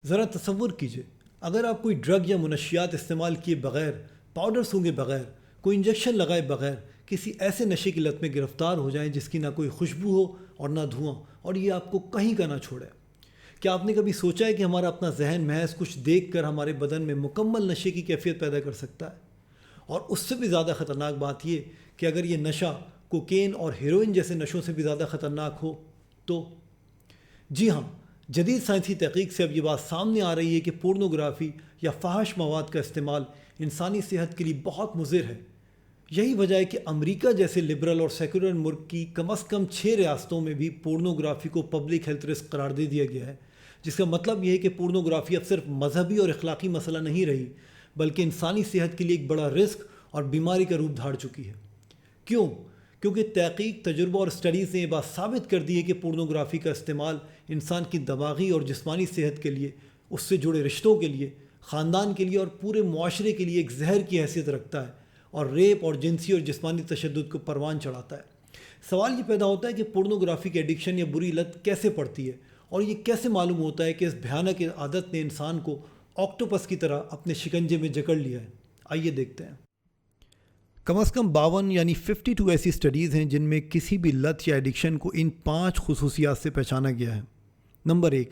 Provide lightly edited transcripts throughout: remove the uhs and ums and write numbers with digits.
ذرا تصور کیجئے اگر آپ کوئی ڈرگ یا منشیات استعمال کیے بغیر، پاؤڈر سونگھے بغیر، کوئی انجیکشن لگائے بغیر کسی ایسے نشے کی لت میں گرفتار ہو جائیں جس کی نہ کوئی خوشبو ہو اور نہ دھواں، اور یہ آپ کو کہیں کا نہ چھوڑے۔ کیا آپ نے کبھی سوچا ہے کہ ہمارا اپنا ذہن محض کچھ دیکھ کر ہمارے بدن میں مکمل نشے کی کیفیت پیدا کر سکتا ہے؟ اور اس سے بھی زیادہ خطرناک بات یہ کہ اگر یہ نشہ کوکین اور ہیروئن جیسے نشوں سے بھی زیادہ خطرناک ہو تو؟ جی ہاں، جدید سائنسی تحقیق سے اب یہ بات سامنے آ رہی ہے کہ پورنوگرافی یا فحش مواد کا استعمال انسانی صحت کے لیے بہت مضر ہے۔ یہی وجہ ہے کہ امریکہ جیسے لبرل اور سیکولر ملک کی کم از کم 6 ریاستوں میں بھی پورنوگرافی کو پبلک ہیلتھ رسک قرار دے دیا گیا ہے، جس کا مطلب یہ ہے کہ پورنوگرافی اب صرف مذہبی اور اخلاقی مسئلہ نہیں رہی، بلکہ انسانی صحت کے لیے ایک بڑا رسک اور بیماری کا روپ دھار چکی ہے۔ کیوں؟ کیونکہ تحقیق، تجربہ اور اسٹڈیز نے یہ بات ثابت کر دی ہے کہ پورنوگرافی کا استعمال انسان کی دماغی اور جسمانی صحت کے لیے، اس سے جڑے رشتوں کے لیے، خاندان کے لیے اور پورے معاشرے کے لیے ایک زہر کی حیثیت رکھتا ہے اور ریپ اور جنسی اور جسمانی تشدد کو پروان چڑھاتا ہے۔ سوال یہ پیدا ہوتا ہے کہ پورنوگرافی کی ایڈکشن یا بری لت کیسے پڑتی ہے، اور یہ کیسے معلوم ہوتا ہے کہ اس بھیانک عادت نے انسان کو آکٹوپس کی طرح اپنے شکنجے میں جکڑ لیا ہے۔ آئیے دیکھتے ہیں۔ کم از کم 52 یعنی 52 ایسی اسٹڈیز ہیں جن میں کسی بھی لت یا ایڈکشن کو ان 5 خصوصیات سے پہچانا گیا ہے۔ نمبر 1،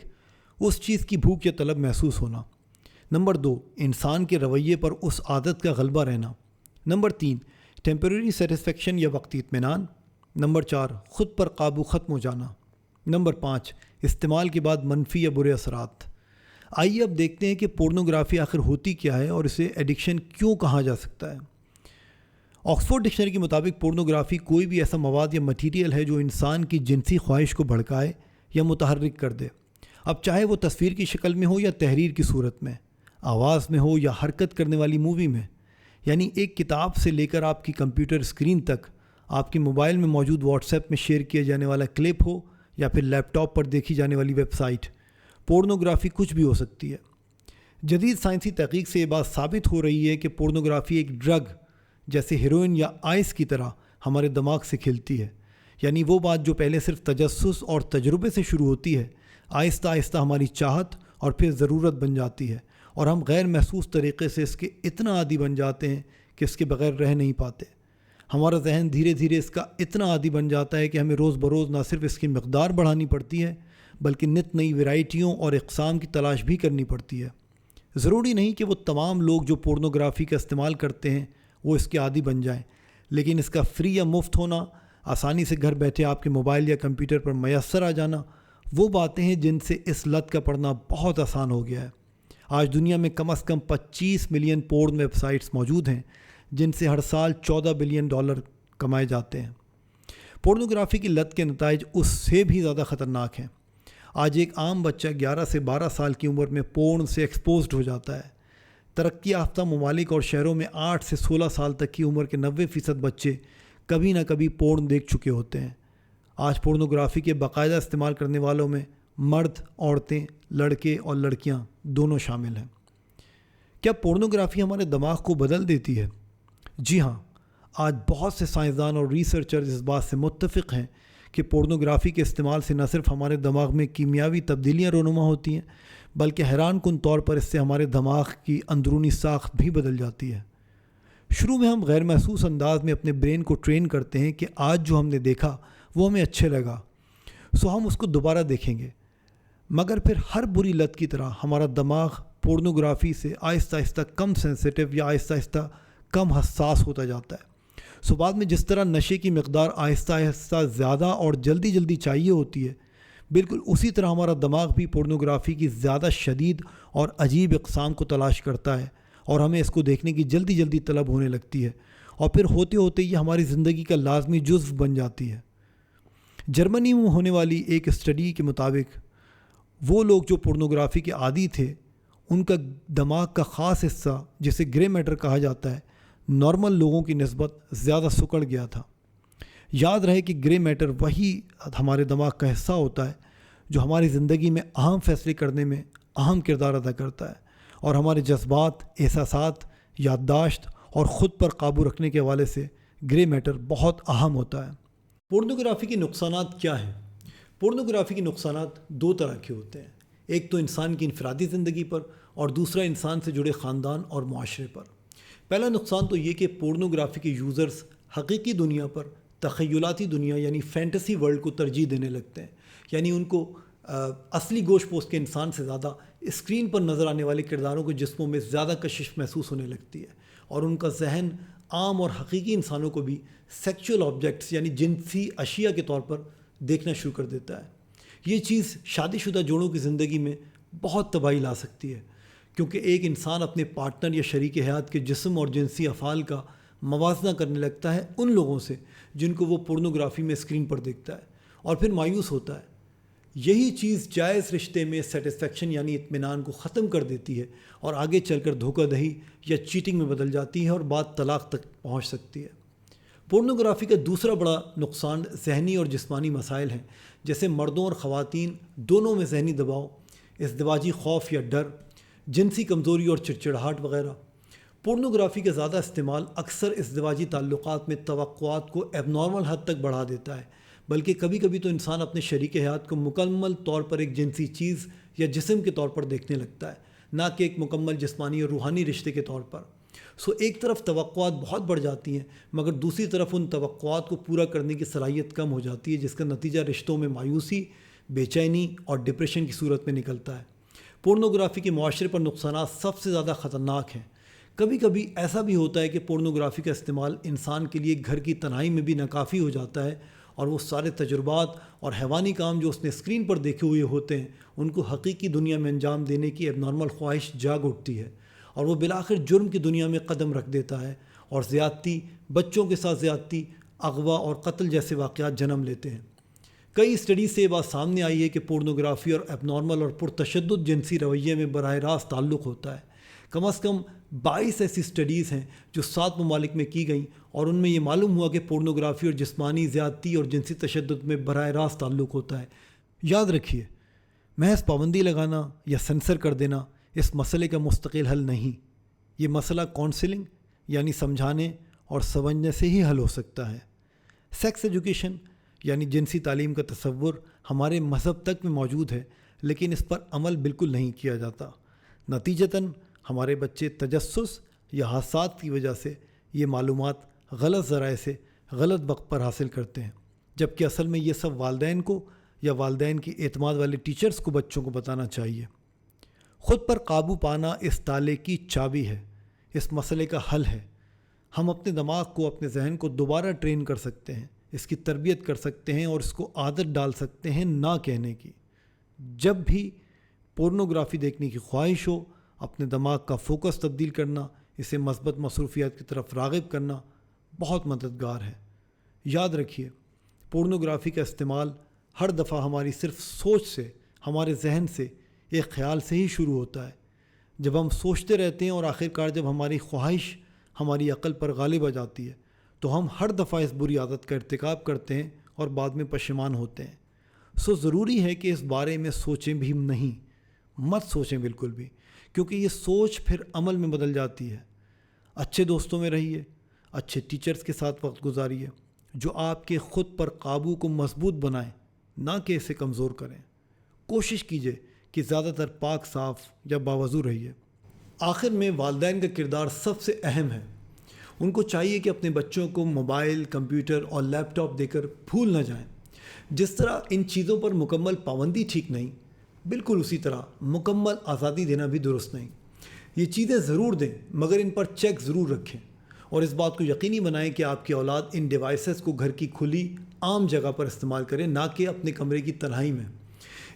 اس چیز کی بھوک یا طلب محسوس ہونا۔ نمبر 2، انسان کے رویے پر اس عادت کا غلبہ رہنا۔ نمبر 3، ٹیمپریری سیٹسفیکشن یا وقتی اطمینان۔ نمبر 4، خود پر قابو ختم ہو جانا۔ نمبر 5، استعمال کے بعد منفی یا برے اثرات۔ آئیے اب دیکھتے ہیں کہ پورنوگرافی آخر ہوتی کیا ہے اور اسے ایڈکشن کیوں کہا جا سکتا ہے۔ آکسفورڈ ڈکشنری کے مطابق پورنوگرافی کوئی بھی ایسا مواد یا مٹیریل ہے جو انسان کی جنسی خواہش کو بھڑکائے یا متحرک کر دے، اب چاہے وہ تصویر کی شکل میں ہو یا تحریر کی صورت میں، آواز میں ہو یا حرکت کرنے والی مووی میں۔ یعنی ایک کتاب سے لے کر آپ کی کمپیوٹر اسکرین تک، آپ کے موبائل میں موجود واٹس ایپ میں شیئر کیا جانے والا کلپ ہو یا پھر لیپ ٹاپ پر دیکھی جانے والی ویب سائٹ، پورنوگرافی کچھ بھی ہو سکتی ہے۔ جدید سائنسی تحقیق سے یہ بات ثابت ہو رہی ہے کہ پورنوگرافی ایک ڈرگ جیسے ہیروئن یا آئس کی طرح ہمارے دماغ سے کھلتی ہے۔ یعنی وہ بات جو پہلے صرف تجسس اور تجربے سے شروع ہوتی ہے، آہستہ آہستہ ہماری چاہت اور پھر ضرورت بن جاتی ہے، اور ہم غیر محسوس طریقے سے اس کے اتنا عادی بن جاتے ہیں کہ اس کے بغیر رہ نہیں پاتے۔ ہمارا ذہن دھیرے دھیرے اس کا اتنا عادی بن جاتا ہے کہ ہمیں روز بروز نہ صرف اس کی مقدار بڑھانی پڑتی ہے، بلکہ نت نئی ورائٹیوں اور اقسام کی تلاش بھی کرنی پڑتی ہے۔ ضروری نہیں کہ وہ تمام لوگ جو پورنوگرافی کا استعمال کرتے ہیں وہ اس کے عادی بن جائیں، لیکن اس کا فری یا مفت ہونا، آسانی سے گھر بیٹھے آپ کے موبائل یا کمپیوٹر پر میسر آ جانا، وہ باتیں ہیں جن سے اس لت کا پڑنا بہت آسان ہو گیا ہے۔ آج دنیا میں کم از کم 25 ملین پورن ویب سائٹس موجود ہیں جن سے ہر سال $14 بلین کمائے جاتے ہیں۔ پورنوگرافی کی لت کے نتائج اس سے بھی زیادہ خطرناک ہیں۔ آج ایک عام بچہ 11 سے 12 سال کی عمر میں پورن سے ایکسپوزڈ ہو جاتا ہے۔ ترقی یافتہ ممالک اور شہروں میں 8 سے 16 سال تک کی عمر کے 90% بچے کبھی نہ کبھی پورن دیکھ چکے ہوتے ہیں۔ آج پورنوگرافی کے باقاعدہ استعمال کرنے والوں میں مرد، عورتیں، لڑکے اور لڑکیاں دونوں شامل ہیں۔ کیا پورنوگرافی ہمارے دماغ کو بدل دیتی ہے؟ جی ہاں، آج بہت سے سائنسدان اور ریسرچرز اس بات سے متفق ہیں کہ پورنوگرافی کے استعمال سے نہ صرف ہمارے دماغ میں کیمیاوی تبدیلیاں رونما ہوتی ہیں، بلکہ حیران کن طور پر اس سے ہمارے دماغ کی اندرونی ساخت بھی بدل جاتی ہے۔ شروع میں ہم غیر محسوس انداز میں اپنے برین کو ٹرین کرتے ہیں کہ آج جو ہم نے دیکھا وہ ہمیں اچھے لگا، سو ہم اس کو دوبارہ دیکھیں گے، مگر پھر ہر بری لت کی طرح ہمارا دماغ پورنوگرافی سے آہستہ آہستہ کم سینسیٹیو یا آہستہ آہستہ کم حساس ہوتا جاتا ہے۔ سو بعد میں جس طرح نشے کی مقدار آہستہ آہستہ زیادہ اور جلدی جلدی چاہیے ہوتی ہے، بالکل اسی طرح ہمارا دماغ بھی پورنوگرافی کی زیادہ شدید اور عجیب اقسام کو تلاش کرتا ہے، اور ہمیں اس کو دیکھنے کی جلدی جلدی طلب ہونے لگتی ہے، اور پھر ہوتے ہوتے یہ ہماری زندگی کا لازمی جزو بن جاتی ہے۔ جرمنی میں ہونے والی ایک اسٹڈی کے مطابق وہ لوگ جو پورنوگرافی کے عادی تھے، ان کا دماغ کا خاص حصہ جسے گرے میٹر کہا جاتا ہے، نارمل لوگوں کی نسبت زیادہ سکڑ گیا تھا۔ یاد رہے کہ گرے میٹر وہی ہمارے دماغ کا حصہ ہوتا ہے جو ہماری زندگی میں اہم فیصلے کرنے میں اہم کردار ادا کرتا ہے، اور ہمارے جذبات، احساسات، یادداشت اور خود پر قابو رکھنے کے حوالے سے گرے میٹر بہت اہم ہوتا ہے۔ پورنوگرافی کے نقصانات کیا ہیں؟ پورنوگرافی کے نقصانات 2 طرح کے ہوتے ہیں۔ ایک تو انسان کی انفرادی زندگی پر اور دوسرا انسان سے جڑے خاندان اور معاشرے پر۔ پہلا نقصان تو یہ کہ پورنوگرافی کے یوزرز حقیقی دنیا پر تخیلاتی دنیا یعنی فینٹیسی ورلڈ کو ترجیح دینے لگتے ہیں، یعنی ان کو اصلی گوشت پوش کے انسان سے زیادہ اسکرین پر نظر آنے والے کرداروں کے جسموں میں زیادہ کشش محسوس ہونے لگتی ہے، اور ان کا ذہن عام اور حقیقی انسانوں کو بھی سیکچول آبجیکٹس یعنی جنسی اشیاء کے طور پر دیکھنا شروع کر دیتا ہے۔ یہ چیز شادی شدہ جوڑوں کی زندگی میں بہت تباہی لا سکتی ہے، کیونکہ ایک انسان اپنے پارٹنر یا شریک حیات کے جسم اور جنسی افعال کا موازنہ کرنے لگتا ہے ان لوگوں سے جن کو وہ پورنوگرافی میں اسکرین پر دیکھتا ہے، اور پھر مایوس ہوتا ہے۔ یہی چیز جائز رشتے میں سیٹسفیکشن یعنی اطمینان کو ختم کر دیتی ہے، اور آگے چل کر دھوکہ دہی یا چیٹنگ میں بدل جاتی ہے اور بات طلاق تک پہنچ سکتی ہے۔ پورنوگرافی کا دوسرا بڑا نقصان ذہنی اور جسمانی مسائل ہیں، جیسے مردوں اور خواتین دونوں میں ذہنی دباؤ، ازدواجی خوف یا ڈر، جنسی کمزوری اور چڑچڑاہٹ وغیرہ۔ پورنوگرافی کا زیادہ استعمال اکثر ازدواجی تعلقات میں توقعات کو ایب نارمل حد تک بڑھا دیتا ہے، بلکہ کبھی کبھی تو انسان اپنے شریک حیات کو مکمل طور پر ایک جنسی چیز یا جسم کے طور پر دیکھنے لگتا ہے، نہ کہ ایک مکمل جسمانی اور روحانی رشتے کے طور پر۔ ایک طرف توقعات بہت بڑھ جاتی ہیں، مگر دوسری طرف ان توقعات کو پورا کرنے کی صلاحیت کم ہو جاتی ہے، جس کا نتیجہ رشتوں میں مایوسی، بے چینی اور ڈپریشن کی صورت میں نکلتا ہے۔ پورنوگرافی کے معاشرے پر نقصانات سب سے زیادہ خطرناک ہیں۔ کبھی کبھی ایسا بھی ہوتا ہے کہ پورنوگرافی کا استعمال انسان کے لیے گھر کی تنہائی میں بھی ناکافی ہو جاتا ہے، اور وہ سارے تجربات اور حیوانی کام جو اس نے اسکرین پر دیکھے ہوئے ہوتے ہیں ان کو حقیقی دنیا میں انجام دینے کی ایب نارمل خواہش جاگ اٹھتی ہے، اور وہ بالآخر جرم کی دنیا میں قدم رکھ دیتا ہے، اور زیادتی، بچوں کے ساتھ زیادتی، اغوا اور قتل جیسے واقعات جنم لیتے ہیں۔ کئی اسٹڈیز سے یہ بات سامنے آئی ہے کہ پورنوگرافی اور ایب نارمل اور پرتشدد جنسی رویے میں براہ راست تعلق ہوتا ہے۔ کم از کم 22 ایسی اسٹڈیز ہیں جو 7 ممالک میں کی گئیں، اور ان میں یہ معلوم ہوا کہ پورنوگرافی اور جسمانی زیادتی اور جنسی تشدد میں براہ راست تعلق ہوتا ہے۔ یاد رکھیے، محض پابندی لگانا یا سینسر کر دینا اس مسئلے کا مستقل حل نہیں۔ یہ مسئلہ کونسلنگ یعنی سمجھانے اور سمجھنے سے ہی حل ہو سکتا ہے۔ سیکس ایجوکیشن یعنی جنسی تعلیم کا تصور ہمارے مذہب تک میں موجود ہے، لیکن اس پر عمل بالکل نہیں کیا جاتا۔ نتیجتاً ہمارے بچے تجسس یا حساد کی وجہ سے یہ معلومات غلط ذرائع سے غلط وقت پر حاصل کرتے ہیں، جبکہ اصل میں یہ سب والدین کو یا والدین کی اعتماد والے ٹیچرز کو بچوں کو بتانا چاہیے۔ خود پر قابو پانا اس تالے کی چابی ہے، اس مسئلے کا حل ہے۔ ہم اپنے دماغ کو، اپنے ذہن کو دوبارہ ٹرین کر سکتے ہیں، اس کی تربیت کر سکتے ہیں اور اس کو عادت ڈال سکتے ہیں نہ کہنے کی۔ جب بھی پورنوگرافی دیکھنے کی خواہش ہو، اپنے دماغ کا فوکس تبدیل کرنا، اسے مثبت مصروفیات کی طرف راغب کرنا بہت مددگار ہے۔ یاد رکھیے، پورنوگرافی کا استعمال ہر دفعہ ہماری صرف سوچ سے، ہمارے ذہن سے، ایک خیال سے ہی شروع ہوتا ہے۔ جب ہم سوچتے رہتے ہیں اور آخرکار جب ہماری خواہش ہماری عقل پر غالب آ جاتی ہے، تو ہم ہر دفعہ اس بری عادت کا ارتکاب کرتے ہیں اور بعد میں پشیمان ہوتے ہیں۔ ضروری ہے کہ اس بارے میں سوچیں بھی نہیں، مت سوچیں بالکل بھی، کیونکہ یہ سوچ پھر عمل میں بدل جاتی ہے۔ اچھے دوستوں میں رہیے، اچھے ٹیچرز کے ساتھ وقت گزاریے جو آپ کے خود پر قابو کو مضبوط بنائیں، نہ کہ اسے کمزور کریں۔ کوشش کیجیے کہ زیادہ تر پاک صاف یا باوضو رہیے۔ آخر میں والدین کا کردار سب سے اہم ہے۔ ان کو چاہیے کہ اپنے بچوں کو موبائل، کمپیوٹر اور لیپ ٹاپ دے کر بھول نہ جائیں۔ جس طرح ان چیزوں پر مکمل پابندی ٹھیک نہیں، بالکل اسی طرح مکمل آزادی دینا بھی درست نہیں۔ یہ چیزیں ضرور دیں، مگر ان پر چیک ضرور رکھیں، اور اس بات کو یقینی بنائیں کہ آپ کی اولاد ان ڈیوائسز کو گھر کی کھلی عام جگہ پر استعمال کرے، نہ کہ اپنے کمرے کی تنہائی میں۔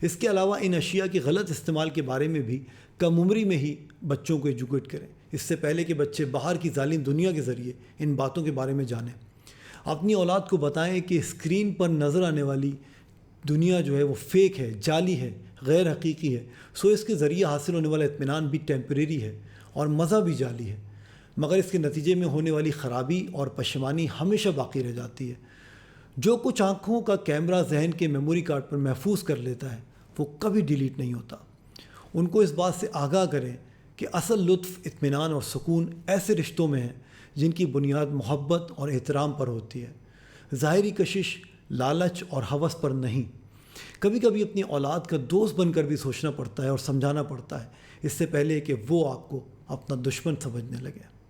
اس کے علاوہ ان اشیاء کے غلط استعمال کے بارے میں بھی کم عمری میں ہی بچوں کو ایجوکیٹ کریں، اس سے پہلے کہ بچے باہر کی ظالم دنیا کے ذریعے ان باتوں کے بارے میں جانیں۔ اپنی اولاد کو بتائیں کہ اسکرین پر نظر آنے والی دنیا جو ہے وہ فیک ہے، جعلی ہے، غیر حقیقی ہے۔ اس کے ذریعے حاصل ہونے والا اطمینان بھی ٹیمپریری ہے اور مزہ بھی جعلی ہے، مگر اس کے نتیجے میں ہونے والی خرابی اور پشیمانی ہمیشہ باقی رہ جاتی ہے۔ جو کچھ آنکھوں کا کیمرہ ذہن کے میموری کارڈ پر محفوظ کر لیتا ہے وہ کبھی ڈیلیٹ نہیں ہوتا۔ ان کو اس بات سے آگاہ کریں کہ اصل لطف، اطمینان اور سکون ایسے رشتوں میں ہے جن کی بنیاد محبت اور احترام پر ہوتی ہے، ظاہری کشش، لالچ اور ہوس پر نہیں۔ کبھی کبھی اپنی اولاد کا دوست بن کر بھی سوچنا پڑتا ہے اور سمجھانا پڑتا ہے، اس سے پہلے کہ وہ آپ کو اپنا دشمن سمجھنے لگے۔